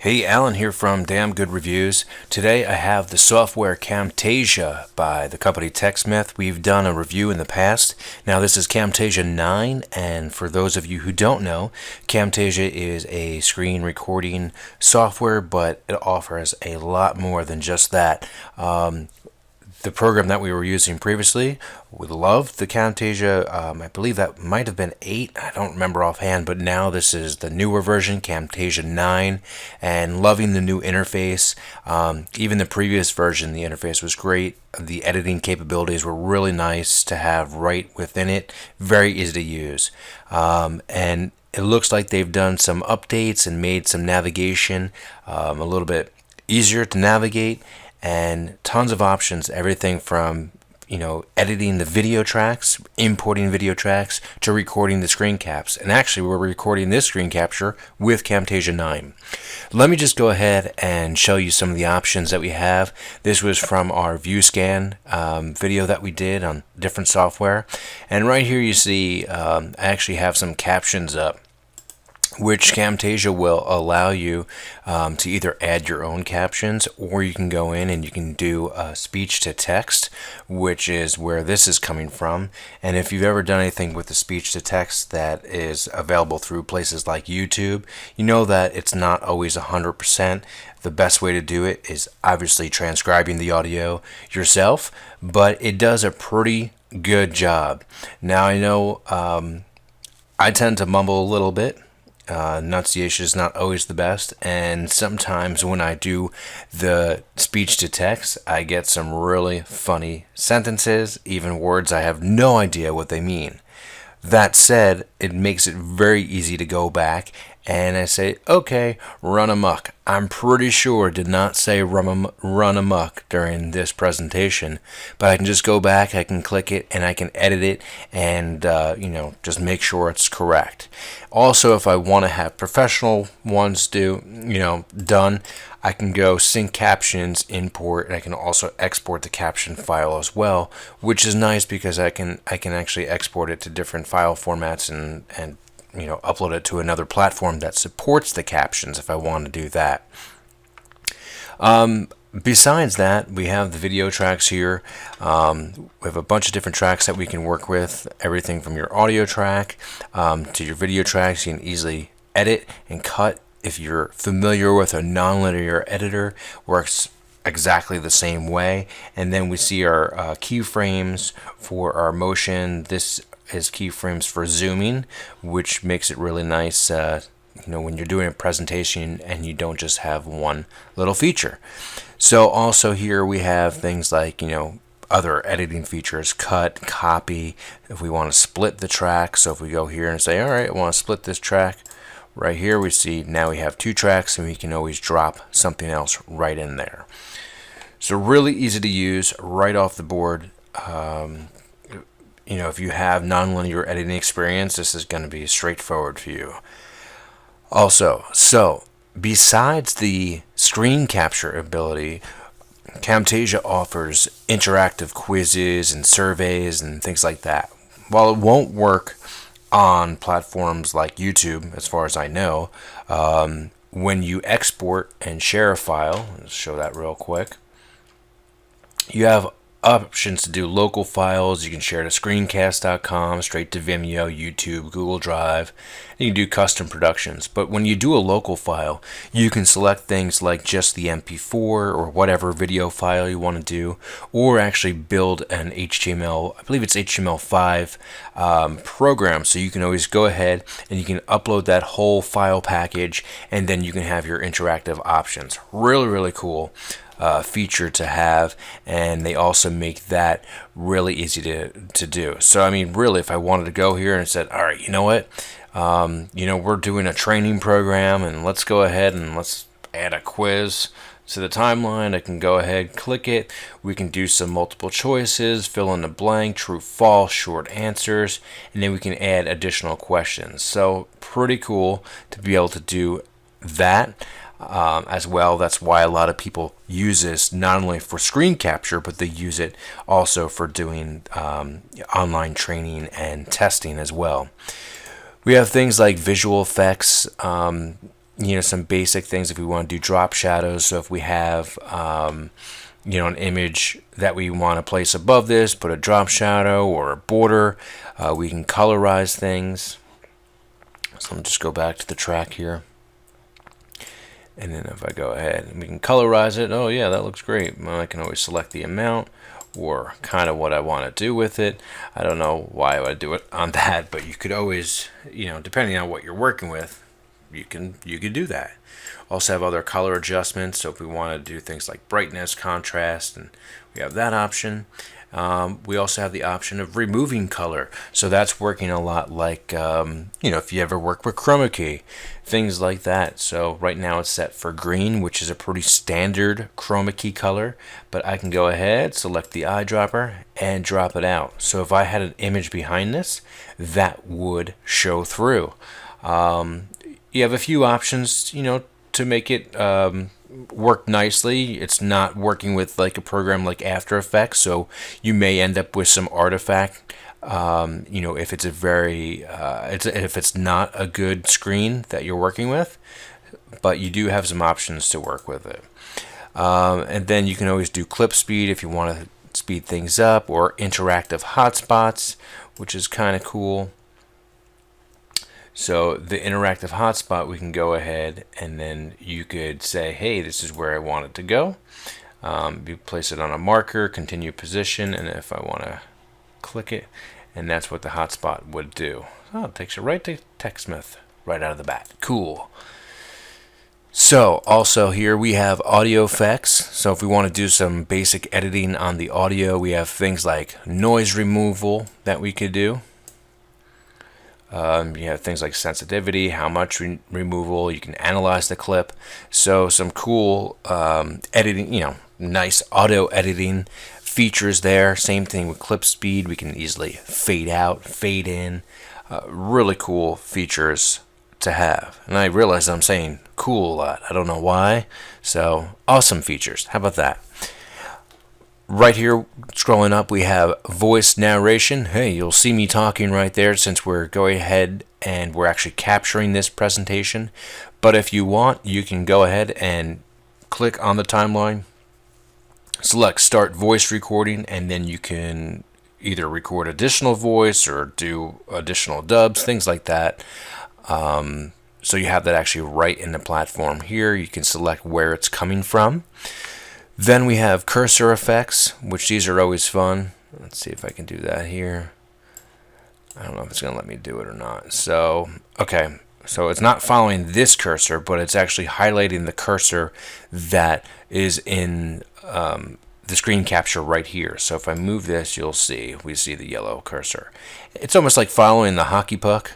Hey, Alan here from Damn Good Reviews. Today I have the software Camtasia by the company Techsmith. We've done a review in the past. Now this is Camtasia 9, and for those of you who don't know, Camtasia is a screen recording software, but it offers a lot more than just that. The program that we were using previously, we loved the Camtasia. I believe that might have been 8. I don't remember offhand, but now this is the newer version, Camtasia 9, and loving the new interface. Even the previous version, the interface was great. The editing capabilities were really nice to have right within it. Very easy to use. And it looks like they've done some updates and made some navigation a little bit easier to navigate, and tons of options, everything from editing the video tracks, importing video tracks, to recording the screen caps. And actually we're recording this screen capture with Camtasia 9. Let me just go ahead and show you some of the options that we have. This was from our view scan video that we did on different software, and right here you see I actually have some captions up, which Camtasia will allow you to either add your own captions, or you can go in and you can do speech to text, which is where this is coming from. And if you've ever done anything with the speech to text that is available through places like YouTube, you know that it's not always 100%. The best way to do it is obviously transcribing the audio yourself, but it does a pretty good job. Now I know I tend to mumble a little bit. Enunciation is not always the best, and sometimes when I do the speech to text, I get some really funny sentences, even words I have no idea what they mean. That said, it makes it very easy to go back and I say, okay, run amok. I'm pretty sure I did not say run amok during this presentation, but I can just go back, I can click it, and I can edit it, and just make sure it's correct. Also, if I want to have professional ones done, I can go sync captions, import, and I can also export the caption file as well, which is nice because I can actually export it to different file formats and upload it to another platform that supports the captions if I want to do that. Besides that, we have the video tracks here. We have a bunch of different tracks that we can work with. Everything from your audio track to your video tracks. You can easily edit and cut. If you're familiar with a nonlinear editor, works exactly the same way. And then we see our keyframes for our motion. This is keyframes for zooming, which makes it really nice when you're doing a presentation and you don't just have one little feature. So also here we have things like other editing features, cut, copy, if we want to split the track. So if we go here and say, all right, I want to split this track, right here we see now we have 2 tracks, and we can always drop something else right in there. So really easy to use right off the board. If you have nonlinear editing experience, this is going to be straightforward for you. Also, so besides the screen capture ability, Camtasia offers interactive quizzes and surveys and things like that. While it won't work on platforms like YouTube, as far as I know, when you export and share a file, let's show that real quick, you have options to do local files. You can share to screencast.com, straight to Vimeo, YouTube, Google Drive. You can do custom productions. But when you do a local file, you can select things like just the MP4 or whatever video file you want to do, or actually build an HTML, I believe it's HTML5 program. So you can always go ahead and you can upload that whole file package, and then you can have your interactive options. Really, really cool feature to have, and they also make that really easy to do. So I mean, really, if I wanted to go here and said, all right, you know what, we're doing a training program, and let's go ahead and let's add a quiz to the timeline, I can go ahead, click it. We can do some multiple choices, fill in the blank, true, false, short answers, and then we can add additional questions. So pretty cool to be able to do that. As well. That's why a lot of people use this not only for screen capture, but they use it also for doing online training and testing as well. We have things like visual effects, some basic things if we want to do drop shadows. So if we have an image that we want to place above this, put a drop shadow or a border. We can colorize things. So let me just go back to the track here. And then if I go ahead and we can colorize it, oh yeah, that looks great. Well, I can always select the amount or kind of what I want to do with it. I don't know why I would do it on that, but you could always, depending on what you're working with, you could do that. Also have other color adjustments, so if we want to do things like brightness, contrast, and we have that option. We also have the option of removing color, so that's working a lot like if you ever work with chroma key, things like that. So right now it's set for green, which is a pretty standard chroma key color, but I can go ahead, select the eyedropper, and drop it out. So if I had an image behind this, that would show through. You have a few options, to make it work nicely. It's not working with like a program like After Effects, so you may end up with some artifact. If it's if it's not a good screen that you're working with, but you do have some options to work with it. And then you can always do clip speed if you want to speed things up, or interactive hotspots, which is kind of cool. So the interactive hotspot, we can go ahead and then you could say, hey, this is where I want it to go. You place it on a marker, continue position, and if I want to click it, and that's what the hotspot would do. Oh, it takes you right to Techsmith right out of the bat. Cool. So also here we have audio effects. So if we want to do some basic editing on the audio, we have things like noise removal that we could do. You have things like sensitivity, how much removal, you can analyze the clip. So some cool editing, nice auto editing features there. Same thing with clip speed, we can easily fade out, fade in. Really cool features to have. And I realize I'm saying cool a lot, I don't know why. So awesome features, how about that? Right here, scrolling up, we have voice narration. Hey, you'll see me talking right there since we're going ahead and we're actually capturing this presentation. But if you want, you can go ahead and click on the timeline, select start voice recording, and then you can either record additional voice or do additional dubs, things like that. So you have that actually right in the platform here. You can select where it's coming from. Then we have cursor effects, which these are always fun. Let's see if I can do that here. I don't know if it's going to let me do it or not. So, okay. So it's not following this cursor, but it's actually highlighting the cursor that is in the screen capture right here. So if I move this, you'll see, we see the yellow cursor. It's almost like following the hockey puck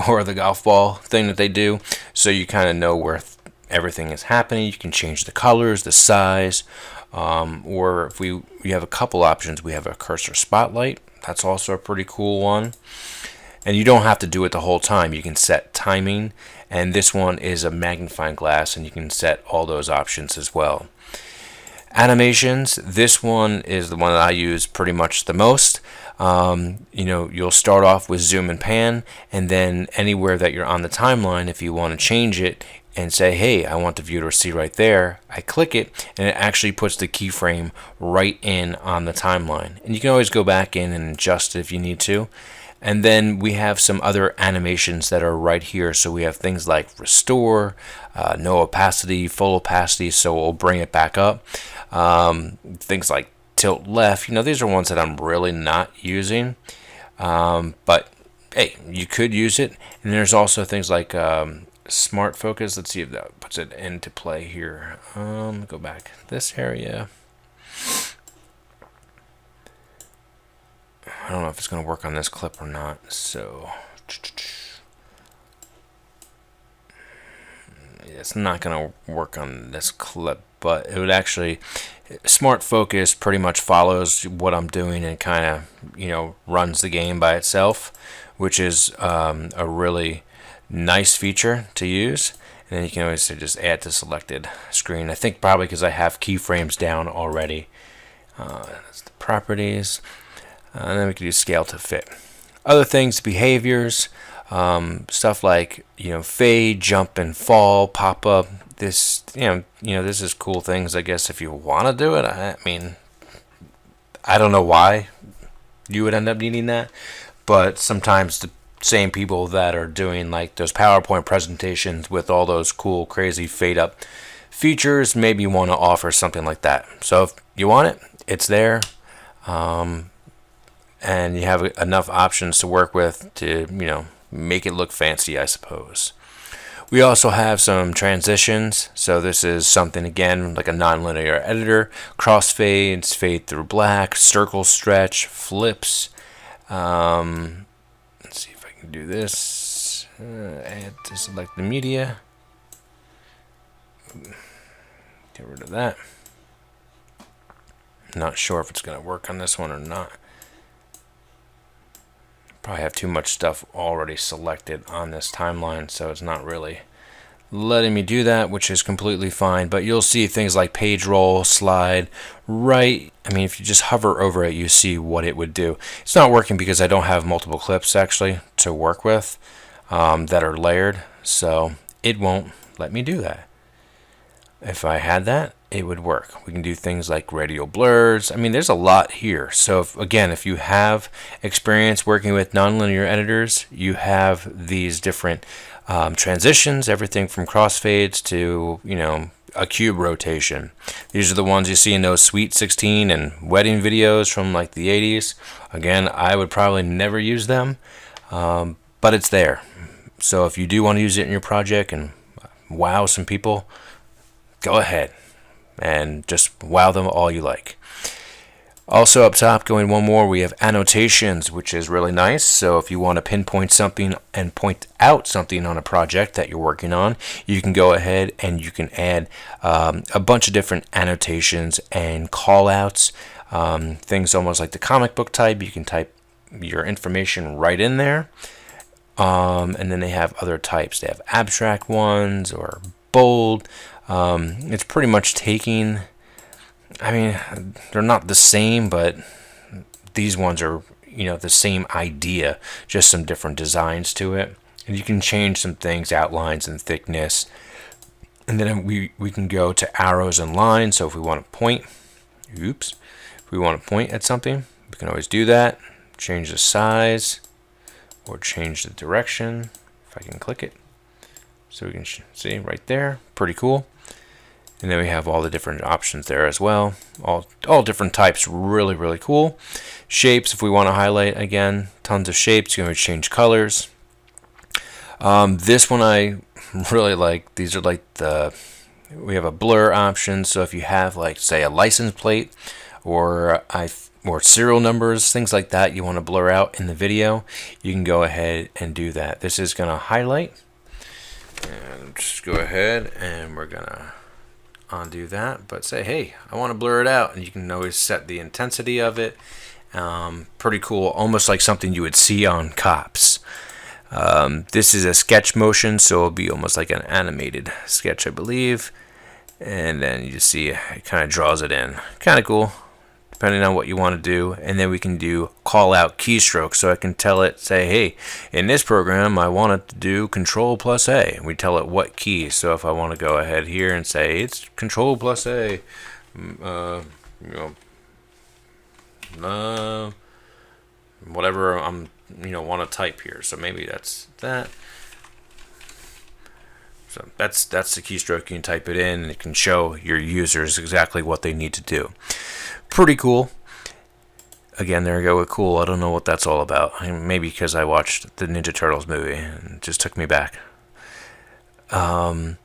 or the golf ball thing that they do. So you kind of know where everything is happening. You can change the colors, the size, or if we have a couple options, we have a cursor spotlight. That's also a pretty cool one. And you don't have to do it the whole time. You can set timing, and this one is a magnifying glass, and you can set all those options as well. Animations, this one is the one that I use pretty much the most. You'll start off with zoom and pan, and then anywhere that you're on the timeline, if you want to change it and say, hey, I want the viewer to see right there, I click it, and it actually puts the keyframe right in on the timeline. And you can always go back in and adjust it if you need to. And then we have some other animations that are right here. So we have things like restore, no opacity, full opacity, so we'll bring it back up. Things like tilt left, these are ones that I'm really not using. But hey, you could use it. And there's also things like smart focus. Let's see if that puts it into play here. Go back this area. I don't know if it's going to work on this clip or not. So it's not going to work on this clip, but it would actually, smart focus pretty much follows what I'm doing and kind of runs the game by itself, which is a really nice feature to use. And then you can always just add to selected screen. I think probably because I have keyframes down already. That's the properties. And then we can do scale to fit. Other things, behaviors. Stuff like, fade, jump and fall, pop up. This, this is cool things, I guess, if you want to do it. I mean, I don't know why you would end up needing that, but sometimes the same people that are doing like those PowerPoint presentations with all those cool, crazy fade up features maybe want to offer something like that. So if you want it, it's there. And you have enough options to work with to, make it look fancy, I suppose. We also have some transitions. So this is something, again, like a nonlinear editor. Crossfades, fade through black, circle stretch, flips. Let's see if I can do this. Add to select the media. Get rid of that. Not sure if it's going to work on this one or not. Probably have too much stuff already selected on this timeline, so it's not really letting me do that, which is completely fine. But you'll see things like page roll, slide, right. I mean, if you just hover over it, you see what it would do. It's not working because I don't have multiple clips actually to work with that are layered, so it won't let me do that. If I had that, it would work. We can do things like radial blurs. I mean, there's a lot here. So if you have experience working with nonlinear editors, you have these different transitions, everything from crossfades to, a cube rotation. These are the ones you see in those Sweet 16 and wedding videos from like the 80s. Again, I would probably never use them, but it's there. So if you do want to use it in your project and wow some people, go ahead and just wow them all you like. Also up top, going one more, we have annotations, which is really nice. So if you want to pinpoint something and point out something on a project that you're working on, you can go ahead and you can add a bunch of different annotations and call outs, things almost like the comic book type. You can type your information right in there. And then they have other types. They have abstract ones or bold. It's pretty much taking, I mean, they're not the same, but these ones are, the same idea, just some different designs to it. And you can change some things, outlines and thickness. And then we can go to arrows and lines. So if we want to point, if we want to point at something, we can always do that. Change the size or change the direction. If I can click it. So we can see right there, pretty cool. And then we have all the different options there as well. All different types, really, really cool. Shapes, if we want to highlight, again, tons of shapes. You can change colors. This one I really like. These are like we have a blur option. So if you have like, say, a license plate or serial numbers, things like that you want to blur out in the video, you can go ahead and do that. This is going to highlight. And just go ahead and we're going to undo that, but say, hey, I want to blur it out, and you can always set the intensity of it. Pretty cool, almost like something you would see on cops. This is a sketch motion, so it'll be almost like an animated sketch, I believe. And then you see it kind of draws it in. Kind of cool, depending on what you want to do. And then we can do call out keystrokes, so I can tell it, say, hey, in this program I want it to do Control+A, and we tell it what key. So if I want to go ahead here and say it's Control+A, whatever I'm want to type here. So maybe that's that. So that's the keystroke. You can type it in and it can show your users exactly what they need to do. Pretty cool. Again, there we go with cool. I don't know what that's all about. Maybe because I watched the Ninja Turtles movie and it just took me back. And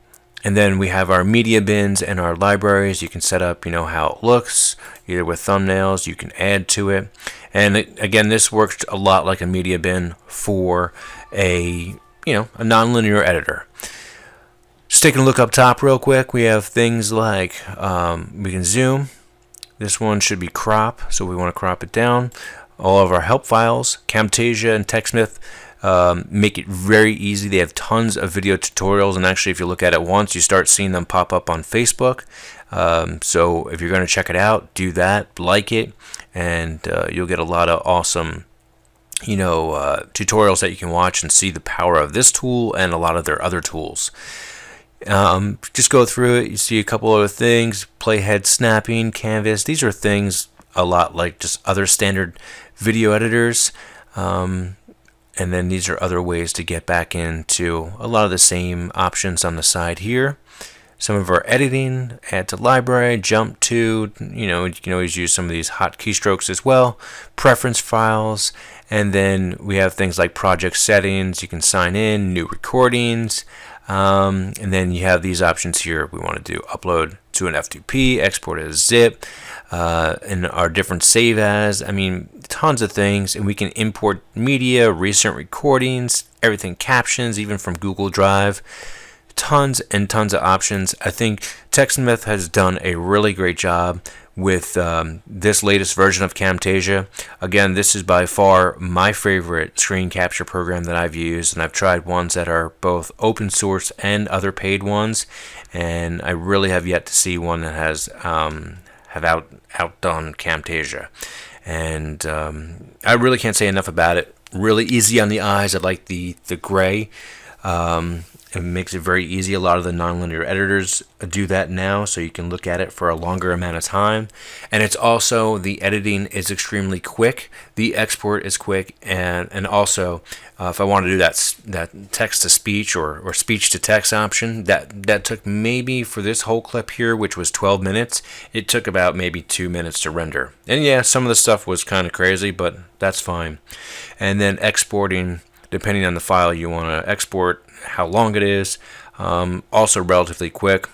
then we have our media bins and our libraries. You can set up, how it looks, either with thumbnails. You can add to it. And again, this works a lot like a media bin for a nonlinear editor. Just taking a look up top real quick, we have things like we can zoom. This one should be crop, so we want to crop it down. All of our help files, Camtasia and Techsmith, make it very easy. They have tons of video tutorials, and actually if you look at it once, you start seeing them pop up on Facebook. So if you're going to check it out, do that, like it, and you'll get a lot of awesome tutorials that you can watch and see the power of this tool and a lot of their other tools. Just go through it. You see a couple other things: playhead snapping, canvas. These are things a lot like just other standard video editors. And then these are other ways to get back into a lot of the same options on the side here. Some of our editing: add to library, jump to, you can always use some of these hot keystrokes as well, preference files, and then we have things like project settings. You can sign in, new recordings, and then you have these options here. We want to do upload to an FTP, export as zip, and our different save as. Tons of things, and we can import media, recent recordings, everything, captions, even from Google Drive. Tons and tons of options. I think Techsmith has done a really great job with this latest version of Camtasia. Again, this is by far my favorite screen capture program that I've used, and I've tried ones that are both open source and other paid ones, and I really have yet to see one that has outdone Camtasia. And I really can't say enough about it. Really easy on the eyes. I like the gray. It makes it very easy. A lot of the nonlinear editors do that now, so you can look at it for a longer amount of time. And it's also, the editing is extremely quick. The export is quick, and also if I want to do that text to speech or speech to text option, that took maybe, for this whole clip here, which was 12 minutes, it took about maybe 2 minutes to render. And yeah, some of the stuff was kind of crazy, but that's fine. And then exporting, depending on the file you want to export, how long it is, also relatively quick.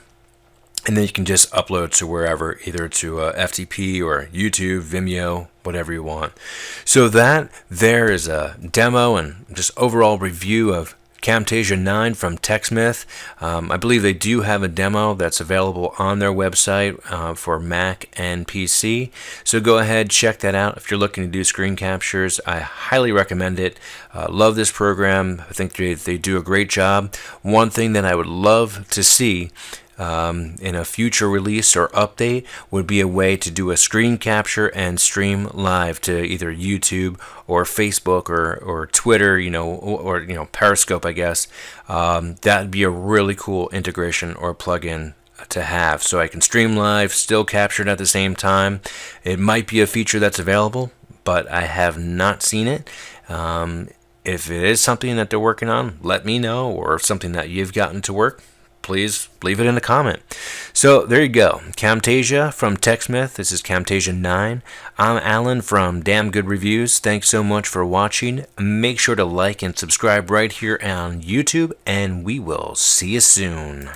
And then you can just upload to wherever, either to FTP or YouTube, Vimeo, whatever you want. So there is a demo and just overall review of Camtasia 9 from Techsmith. I believe they do have a demo that's available on their website for Mac and PC. So go ahead, check that out. If you're looking to do screen captures, I highly recommend it. Love this program. I think they do a great job. One thing that I would love to see in a future release or update would be a way to do a screen capture and stream live to either YouTube or Facebook or Twitter, or Periscope, I guess. That'd be a really cool integration or plugin to have, so I can stream live, still capture it at the same time. It might be a feature that's available, but I have not seen it. If it is something that they're working on, let me know, or something that you've gotten to work, please leave it in a comment. So there you go. Camtasia from Techsmith. This is Camtasia 9. I'm Alan from Damn Good Reviews. Thanks so much for watching. Make sure to like and subscribe right here on YouTube, and we will see you soon.